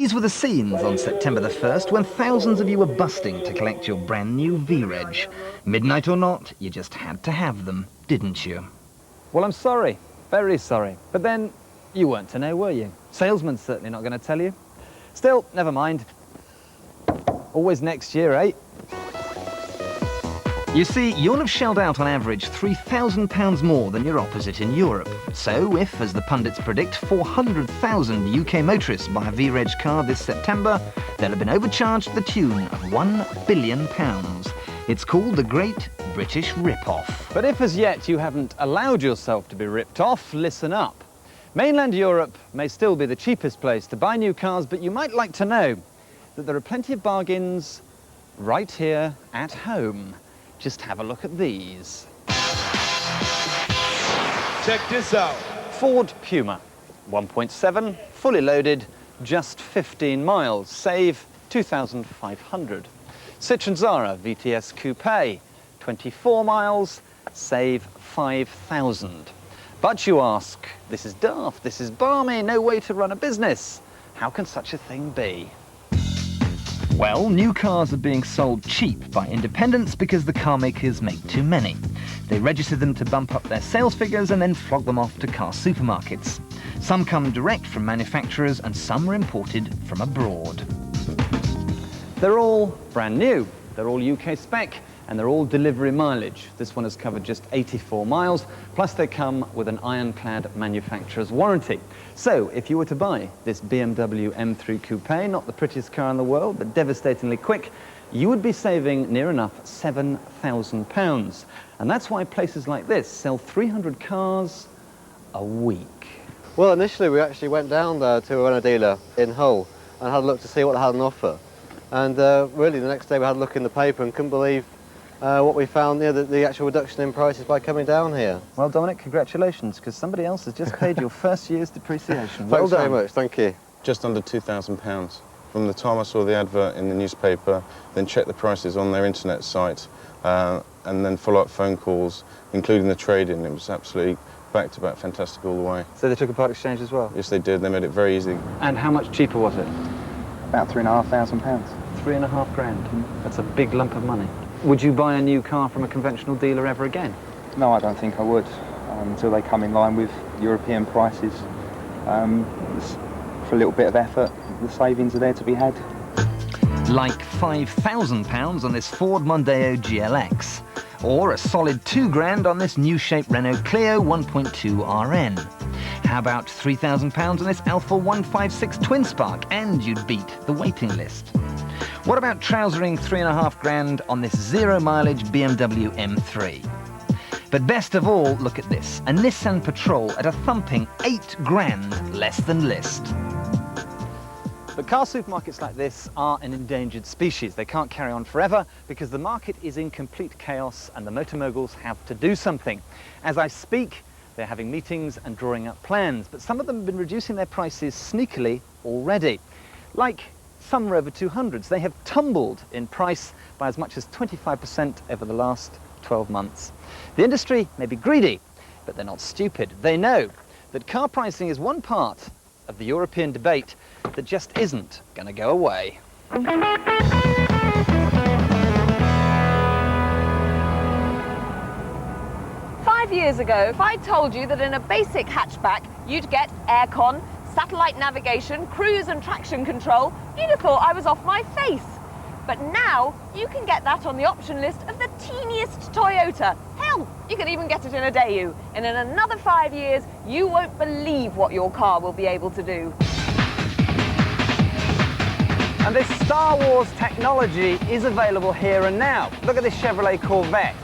These were the scenes on September the 1st when thousands of you were busting to collect your brand new V-Reg. Midnight or not, you just had to have them, didn't you? Well, I'm sorry, very sorry. But then, you weren't to know, were you? Salesman's certainly not going to tell you. Still, never mind. Always next year, eh? You see, you'll have shelled out on average £3,000 more than your opposite in Europe. So if, as the pundits predict, 400,000 UK motorists buy a V-Reg car this September, they'll have been overcharged to the tune of £1 billion. It's called the Great British Rip-Off. But if as yet you haven't allowed yourself to be ripped off, listen up. Mainland Europe may still be the cheapest place to buy new cars, but you might like to know that there are plenty of bargains right here at home. Just have a look at these. Check this out. Ford Puma, 1.7, fully loaded, just 15 miles, save 2,500. Citroën Zara VTS Coupe, 24 miles, save 5,000. But you ask, this is daft, this is balmy, no way to run a business. How can such a thing be? Well, new cars are being sold cheap by independents because the car makers make too many. They register them to bump up their sales figures and then flog them off to car supermarkets. Some come direct from manufacturers and some are imported from abroad. They're all brand new, they're all UK spec, and they're all delivery mileage. This one has covered just 84 miles, plus they come with an ironclad manufacturer's warranty. So, if you were to buy this BMW M3 Coupe, not the prettiest car in the world, but devastatingly quick, you would be saving near enough £7,000. And that's why places like this sell 300 cars a week. Well, initially we actually went down there to a Renault dealer in Hull and had a look to see what they had on offer. And really the next day we had a look in the paper and couldn't believe what we found, the actual reduction in prices by coming down here. Well, Dominic, congratulations, because somebody else has just paid your first year's depreciation. Well Thanks done. very much, thank you. Just under £2,000. From the time I saw the advert in the newspaper, then checked the prices on their internet site, and then follow-up phone calls, including the trade-in. It was absolutely back-to-back fantastic all the way. So they took a part exchange as well? Yes, they did. They made it very easy. And how much cheaper was it? About £3,500. £3,500. That's a big lump of money. Would you buy a new car from a conventional dealer ever again? No, I don't think I would, until they come in line with European prices. For a little bit of effort, the savings are there to be had. Like £5,000 on this Ford Mondeo GLX, or a solid £2,000 on this new-shaped Renault Clio 1.2 RN. How about £3,000 on this Alfa 156 Twin Spark, and you'd beat the waiting list. What about trousering £3,500 on this zero-mileage BMW M3? But best of all, look at this, a Nissan Patrol at a thumping £8,000 less than list. But car supermarkets like this are an endangered species. They can't carry on forever because the market is in complete chaos and the motor moguls have to do something. As I speak, they're having meetings and drawing up plans, but some of them have been reducing their prices sneakily already. Like some Rover 200s, they have tumbled in price by as much as 25% over the last 12 months. The industry may be greedy, but they're not stupid. They know that car pricing is one part of the European debate that just isn't going to go away. 5 years ago, if I told you that in a basic hatchback you'd get aircon, satellite navigation, cruise and traction control, you'd have thought I was off my face. But now you can get that on the option list of the teeniest Toyota. Hell, you can even get it in a Daewoo. And in another 5 years, you won't believe what your car will be able to do. And this Star Wars technology is available here and now. Look at this Chevrolet Corvette.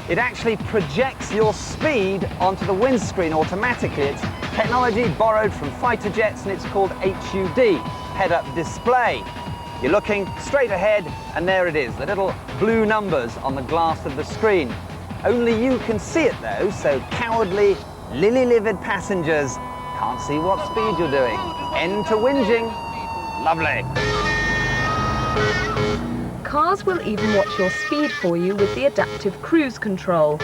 It actually projects your speed onto the windscreen automatically. It's technology borrowed from fighter jets, and it's called HUD, head-up display. You're looking straight ahead, and there it is, the little blue numbers on the glass of the screen. Only you can see it though, so cowardly, lily-livered passengers can't see what speed you're doing. End to whinging. Lovely. cars will even watch your speed for you with the adaptive cruise control.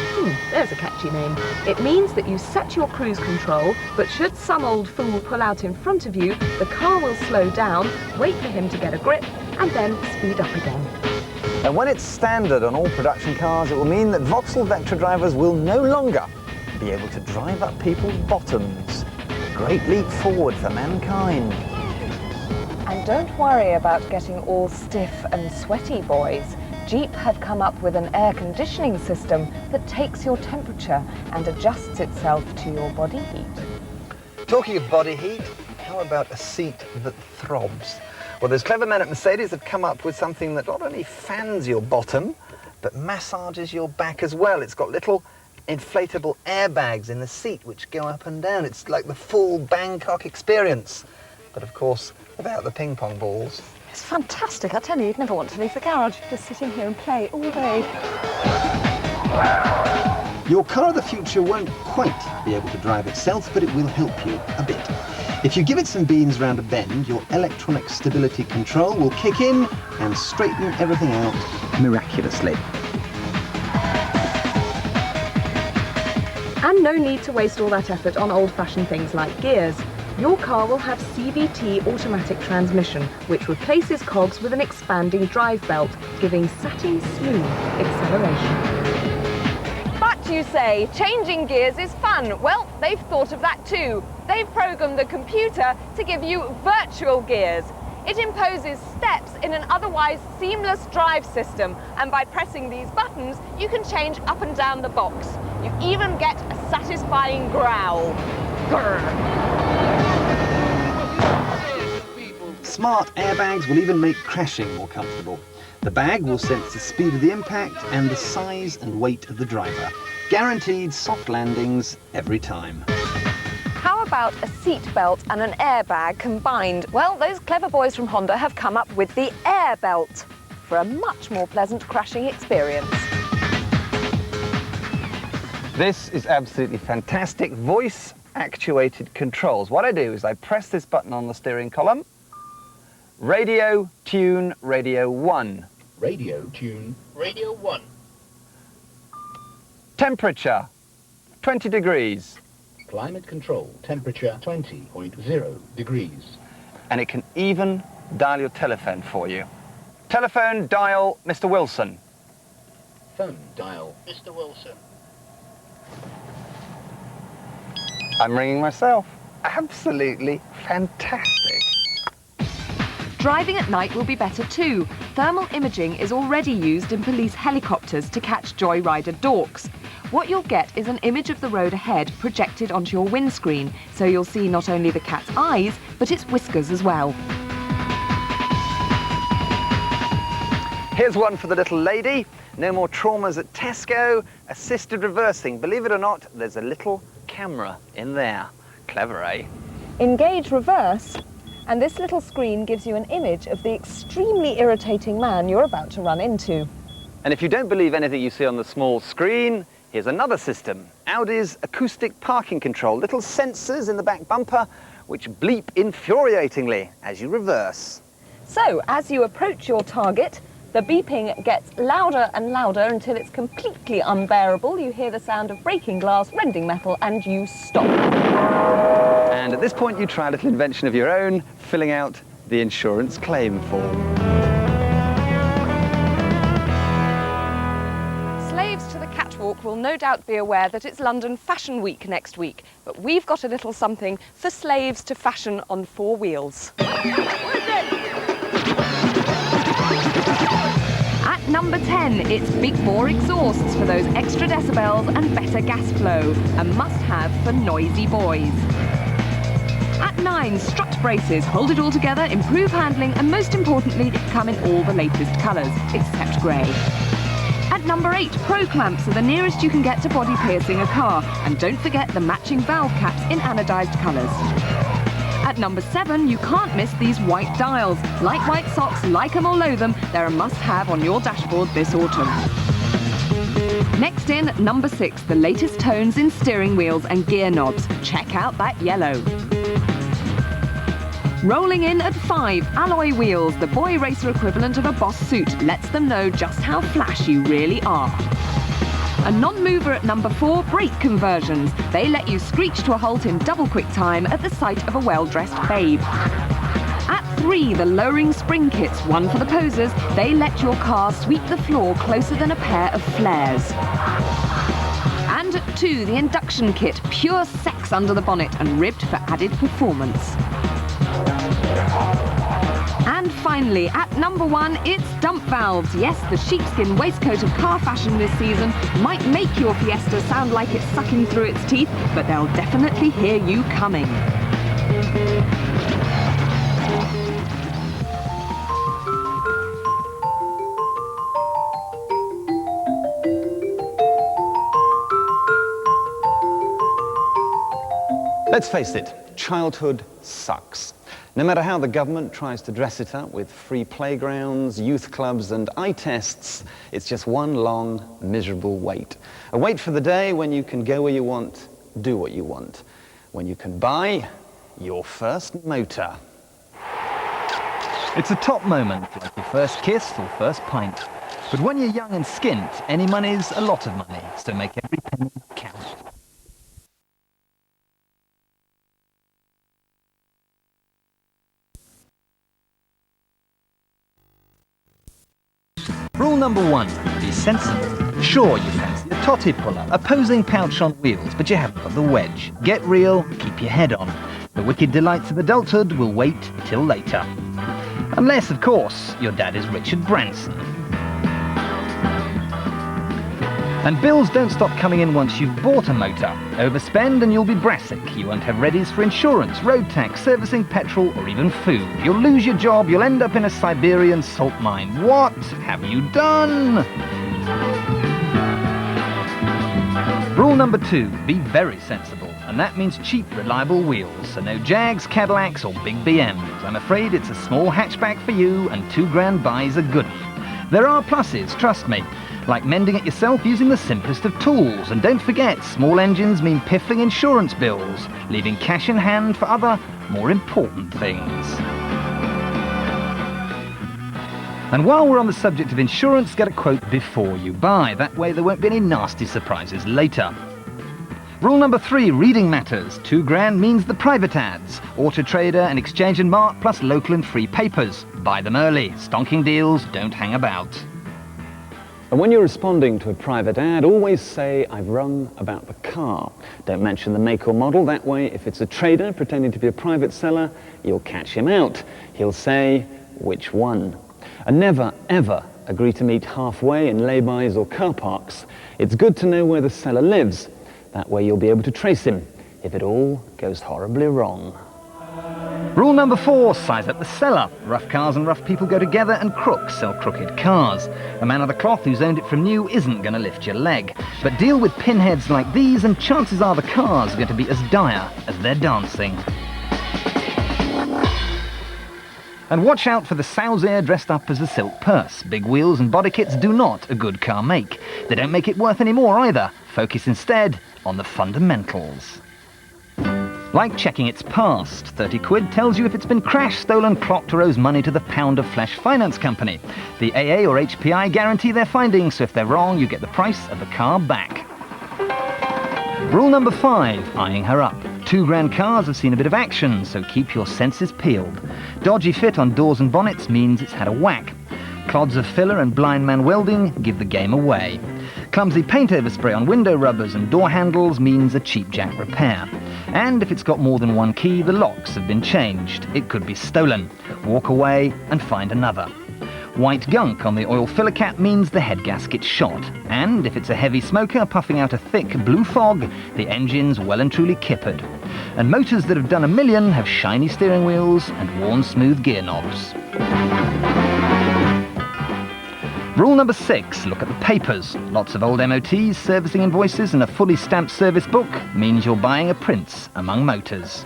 There's a catchy name. It means that you set your cruise control, but should some old fool pull out in front of you, the car will slow down, wait for him to get a grip, and then speed up again. And when it's standard on all production cars, it will mean that Vauxhall Vectra drivers will no longer be able to drive up people's bottoms. A great leap forward for mankind. And don't worry about getting all stiff and sweaty, boys. Jeep have come up with an air conditioning system that takes your temperature and adjusts itself to your body heat. Talking of body heat, how about a seat that throbs? Well, those clever men at Mercedes have come up with something that not only fans your bottom, but massages your back as well. It's got little inflatable airbags in the seat which go up and down. It's like the full Bangkok experience. But of course, without the ping pong balls. It's fantastic. I tell you, you'd never want to leave the garage. Just sit in here and play all day. Your car of the future won't quite be able to drive itself, but it will help you a bit. If you give it some beans round a bend, your electronic stability control will kick in and straighten everything out miraculously. And no need to waste all that effort on old-fashioned things like gears. Your car will have CVT automatic transmission, which replaces cogs with an expanding drive belt, giving satin smooth acceleration. But you say, changing gears is fun. Well, they've thought of that too. They've programmed the computer to give you virtual gears. It imposes steps in an otherwise seamless drive system, and by pressing these buttons, you can change up and down the box. You even get a satisfying growl. Grr. Smart airbags will even make crashing more comfortable. The bag will sense the speed of the impact and the size and weight of the driver. Guaranteed soft landings every time. How about a seat belt and an airbag combined? Well, those clever boys from Honda have come up with the Air Belt for a much more pleasant crashing experience. This is absolutely fantastic. Voice-actuated controls. What I do is I press this button on the steering column. Radio, tune, radio 1. Radio, tune, radio 1. Temperature, 20 degrees. Climate control, temperature 20.0 degrees. And it can even dial your telephone for you. Telephone, dial Mr. Willson. Phone, dial Mr. Willson. I'm ringing myself. Absolutely fantastic. Driving at night will be better too. Thermal imaging is already used in police helicopters to catch joyrider dorks. What you'll get is an image of the road ahead projected onto your windscreen, so you'll see not only the cat's eyes, but its whiskers as well. Here's one for the little lady. No more traumas at Tesco. Assisted reversing. Believe it or not, there's a little camera in there. Clever, eh? Engage reverse, and this little screen gives you an image of the extremely irritating man you're about to run into. And if you don't believe anything you see on the small screen, here's another system. Audi's acoustic parking control. Little sensors in the back bumper which bleep infuriatingly as you reverse. So, as you approach your target, the beeping gets louder and louder until it's completely unbearable. You hear the sound of breaking glass, rending metal, and you stop. And at this point, you try a little invention of your own, filling out the insurance claim form. Slaves to the catwalk will no doubt be aware that it's London Fashion Week next week, but we've got a little something for slaves to fashion on four wheels. At number 10, it's big bore exhausts for those extra decibels and better gas flow, a must-have for noisy boys. At 9, strut braces hold it all together, improve handling, and most importantly, come in all the latest colours, except grey. At number 8, pro clamps are the nearest you can get to body piercing a car, and don't forget the matching valve caps in anodised colours. At number 7, you can't miss these white dials. Like white socks, like them or loathe them, they're a must-have on your dashboard this autumn. Next in, at number 6, the latest tones in steering wheels and gear knobs. Check out that yellow. Rolling in at 5, alloy wheels, the boy racer equivalent of a Boss suit, lets them know just how flash you really are. A non-mover at number 4, brake conversions. They let you screech to a halt in double quick time at the sight of a well-dressed babe. At 3, the lowering spring kits, one for the posers. They let your car sweep the floor closer than a pair of flares. And at 2, the induction kit, pure sex under the bonnet and ribbed for added performance. And finally, at number 1, it's dump valves. Yes, the sheepskin waistcoat of car fashion this season might make your Fiesta sound like it's sucking through its teeth, but they'll definitely hear you coming. Let's face it, childhood sucks. No matter how the government tries to dress it up with free playgrounds, youth clubs and eye tests, it's just one long, miserable wait. A wait for the day when you can go where you want, do what you want. When you can buy your first motor. It's a top moment, like your first kiss or first pint. But when you're young and skint, any money's a lot of money, so make every penny count. Rule number 1, be sensible. Sure, you fancy a totty puller, a posing pouch on wheels, but you haven't got the wedge. Get real, keep your head on. The wicked delights of adulthood will wait till later. Unless, of course, your dad is Richard Branson. And bills don't stop coming in once you've bought a motor. Overspend and you'll be brassic. You won't have readies for insurance, road tax, servicing, petrol, or even food. You'll lose your job, you'll end up in a Siberian salt mine. What have you done? Rule number 2, be very sensible. And that means cheap, reliable wheels. So no Jags, Cadillacs, or big BMs. I'm afraid it's a small hatchback for you, and £2 buys a good one. There are pluses, trust me. Like mending it yourself using the simplest of tools. And don't forget, small engines mean piffling insurance bills, leaving cash in hand for other, more important things. And while we're on the subject of insurance, get a quote before you buy. That way there won't be any nasty surprises later. Rule number 3, reading matters. £2 means the private ads. Auto Trader and Exchange and Mart, plus local and free papers. Buy them early. Stonking deals don't hang about. And when you're responding to a private ad, always say, I've rung about the car. Don't mention the make or model. That way, if it's a trader pretending to be a private seller, you'll catch him out. He'll say, which one? And never, ever agree to meet halfway in lay-bys or car parks. It's good to know where the seller lives. That way you'll be able to trace him if it all goes horribly wrong. Rule number 4, size up the seller. Rough cars and rough people go together, and crooks sell crooked cars. A man of the cloth who's owned it from new isn't going to lift your leg. But deal with pinheads like these and chances are the car's going to be as dire as they're dancing. And watch out for the sow's ear dressed up as a silk purse. Big wheels and body kits do not a good car make. They don't make it worth any more either. Focus instead on the fundamentals. Like checking its past. 30 quid tells you if it's been crashed, stolen, clocked, or owes money to the pound of flesh finance company. The AA or HPI guarantee their findings, so if they're wrong, you get the price of the car back. Rule number 5, eyeing her up. £2 cars have seen a bit of action, so keep your senses peeled. Dodgy fit on doors and bonnets means it's had a whack. Clods of filler and blind man welding give the game away. Clumsy paint overspray on window rubbers and door handles means a cheap jack repair. And if it's got more than one key, the locks have been changed. It could be stolen. Walk away and find another. White gunk on the oil filler cap means the head gasket's shot. And if it's a heavy smoker puffing out a thick blue fog, the engine's well and truly kippered. And motors that have done a million have shiny steering wheels and worn smooth gear knobs. Rule number 6, look at the papers. Lots of old MOTs, servicing invoices and a fully stamped service book means you're buying a prince among motors.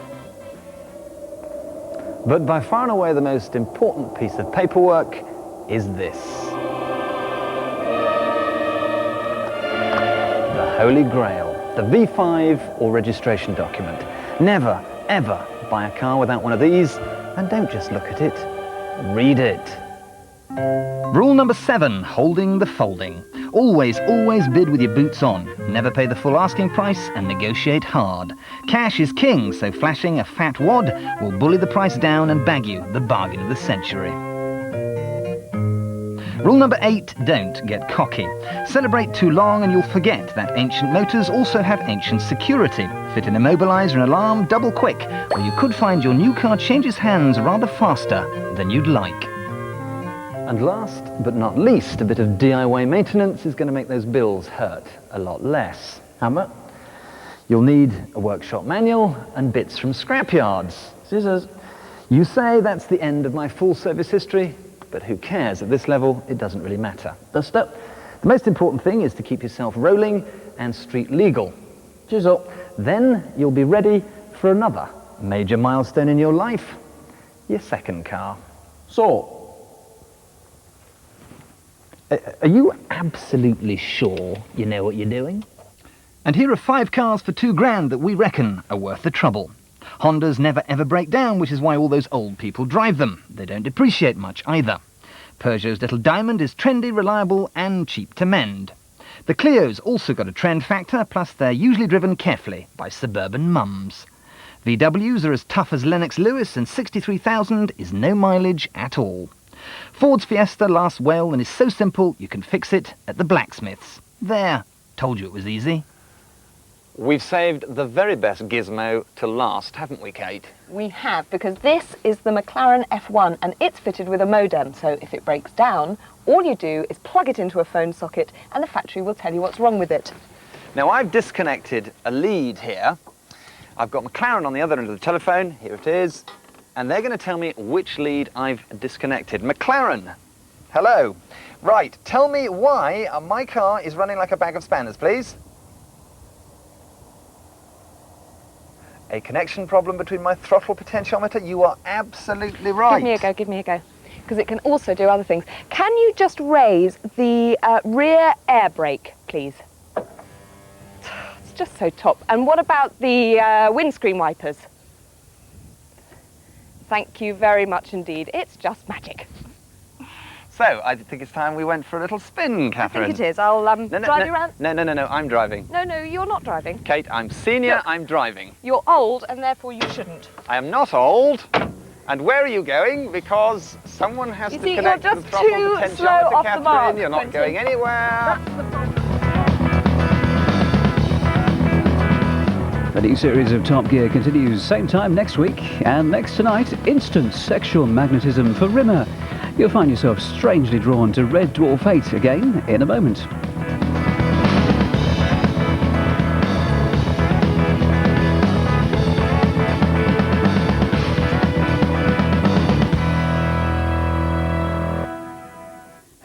But by far and away the most important piece of paperwork is this. The Holy Grail, the V5 or registration document. Never, ever buy a car without one of these, And don't just look at it, read it. Rule number 7, holding the folding. Always bid with your boots on. Never pay the full asking price and negotiate hard. Cash is king, so flashing a fat wad will bully the price down and bag you the bargain of the century. Rule number 8, don't get cocky. Celebrate too long and you'll forget that ancient motors also have ancient security. Fit an immobiliser and alarm double quick, or you could find your new car changes hands rather faster than you'd like. And last but not least, a bit of DIY maintenance is going to make those bills hurt a lot less. Hammer. You'll need a workshop manual and bits from scrapyards. Scissors. You say that's the end of my full service history, but who cares? At this level, it doesn't really matter. Duster. The most important thing is to keep yourself rolling and street legal. Chisel. Then you'll be ready for another major milestone in your life, your second car. Saw. Are you absolutely sure you know what you're doing? And here are 5 cars for £2,000 that we reckon are worth the trouble. Hondas never ever break down, which is why all those old people drive them. They don't depreciate much either. Peugeot's Little Diamond is trendy, reliable and cheap to mend. The Clio's also got a trend factor, plus they're usually driven carefully by suburban mums. VWs are as tough as Lennox Lewis, and 63,000 is no mileage at all. Ford's Fiesta lasts well and is so simple you can fix it at the blacksmith's. There, told you it was easy. We've saved the very best gizmo to last, haven't we, Kate? We have, because this is the McLaren F1 and it's fitted with a modem, so if it breaks down, all you do is plug it into a phone socket and the factory will tell you what's wrong with it. Now, I've disconnected a lead here. I've got McLaren on the other end of the telephone. Here it is. And they're going to tell me which lead I've disconnected. McLaren, hello. Right, tell me why my car is running like a bag of spanners, please. A connection problem between my throttle potentiometer? You are absolutely right. Give me a go. Because it can also do other things. Can you just raise the rear air brake, please? It's just so top. And what about the windscreen wipers? Thank you very much indeed. It's just magic. So, I think it's time we went for a little spin, Catherine. I think it is. I'll drive you around. No, I'm driving. No, you're not driving. Kate, I'm senior, Look, I'm driving. You're old and therefore you shouldn't. I am not old. And where are you going? Because someone has to connect you're the just throttle too potentiometer, slow off the Catherine. mark, You're not Quentin. going anywhere. The new series of Top Gear continues same time next week, and next tonight, instant sexual magnetism for Rimmer. You'll find yourself strangely drawn to Red Dwarf 8 again in a moment.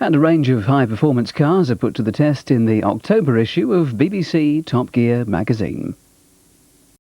And a range of high-performance cars are put to the test in the October issue of BBC Top Gear magazine.